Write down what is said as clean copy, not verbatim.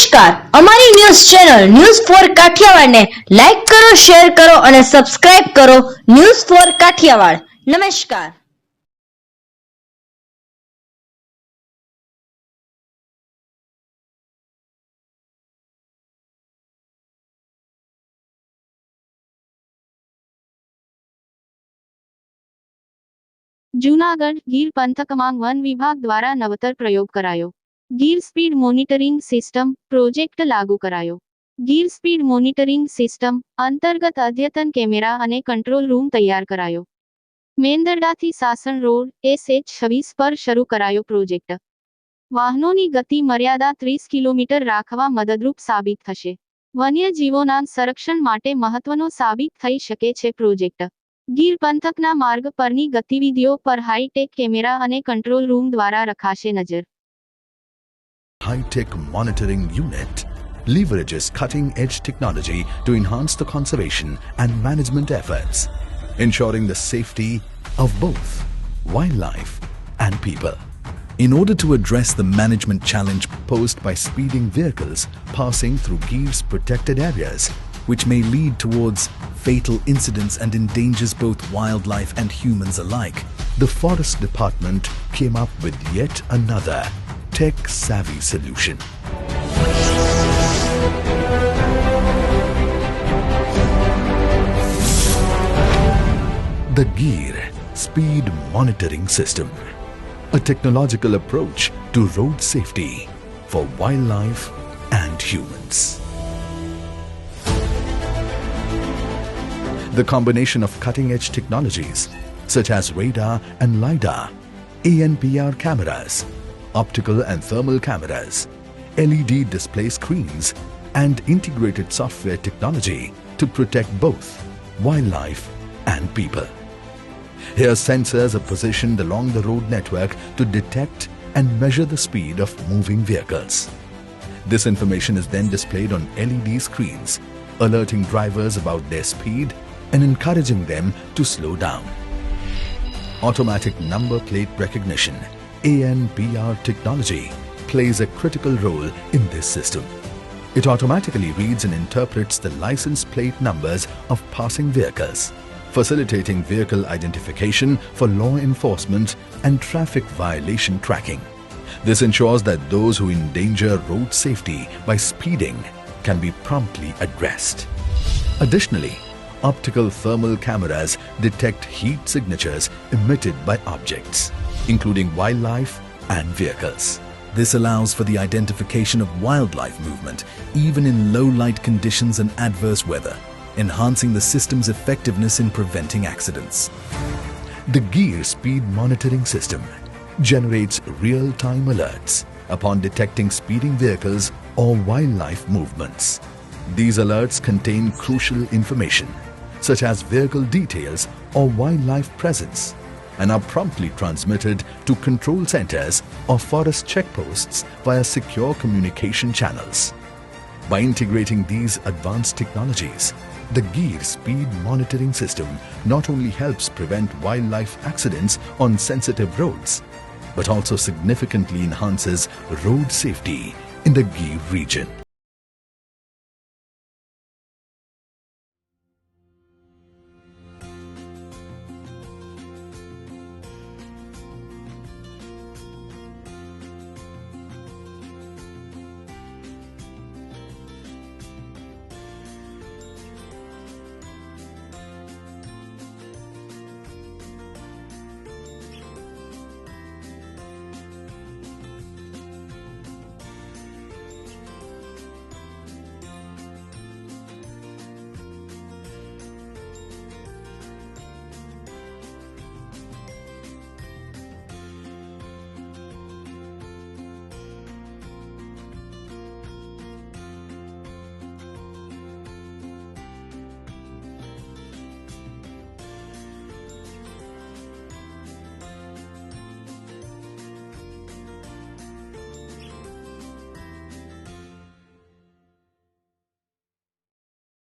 નમસ્કાર, અમારી news channel news for કાઠિયાવાડને લાઈક કરો, શેર કરો અને સબસ્ક્રાઇબ કરો. News for Kathiawad. નમસ્કાર. જૂનાગઢ ગીર પંથકમાં વન વિભાગ દ્વારા નવતર પ્રયોગ કરાયો. Gir speed monitoring system project લાગુ કરાયો. ગીર સ્પીડ મોનિટરિંગ સિસ્ટમ અંતર્ગત અદ્યતન કેમેરા અને કંટ્રોલ રૂમ તૈયાર કરાયો. મેંદરડાથી સાસણ રોડ SH26 પર શરૂ કરાયો પ્રોજેક્ટ. વાહનોની ગતિ મર્યાદા 30 કિલોમીટર રાખવા મદદરૂપ સાબિત થશે. વન્યજીવોના સંરક્ષણ માટે મહત્વનો સાબિત થઈ શકે છે પ્રોજેક્ટ. ગીર પંથકના માર્ગ પરની ગતિવિધિઓ પર હાઈટેક કેમેરા અને કંટ્રોલ રૂમ દ્વારા રખાશે નજર. High-tech monitoring unit leverages cutting-edge technology to enhance the conservation and management efforts, ensuring the safety of both wildlife and people. In order to address the management challenge posed by speeding vehicles passing through Gir's protected areas, which may lead towards fatal incidents and endangers both wildlife and humans alike, the Forest Department came up with yet another tech-savvy solution. The Gir Speed Monitoring System, a technological approach to road safety for wildlife and humans. The combination of cutting-edge technologies such as radar and LiDAR, ANPR cameras, optical and thermal cameras, LED display screens and integrated software technology to protect both wildlife and people. Here sensors are positioned along the road network to detect and measure the speed of moving vehicles. This information is then displayed on LED screens, alerting drivers about their speed and encouraging them to slow down. Automatic number plate recognition, ANPR technology, plays a critical role in this system. It automatically reads and interprets the license plate numbers of passing vehicles, facilitating vehicle identification for law enforcement and traffic violation tracking. This ensures that those who endanger road safety by speeding can be promptly addressed. Additionally, optical thermal cameras detect heat signatures emitted by objects, including wildlife and vehicles. This allows for the identification of wildlife movement even in low light conditions and adverse weather, enhancing the system's effectiveness in preventing accidents. The Gir Speed Monitoring System generates real-time alerts upon detecting speeding vehicles or wildlife movements. These alerts contain crucial information such as vehicle details or wildlife presence and are promptly transmitted to control centers or forest checkposts via secure communication channels. By integrating these advanced technologies, the Gir Speed Monitoring System not only helps prevent wildlife accidents on sensitive roads, but also significantly enhances road safety in the Gir region.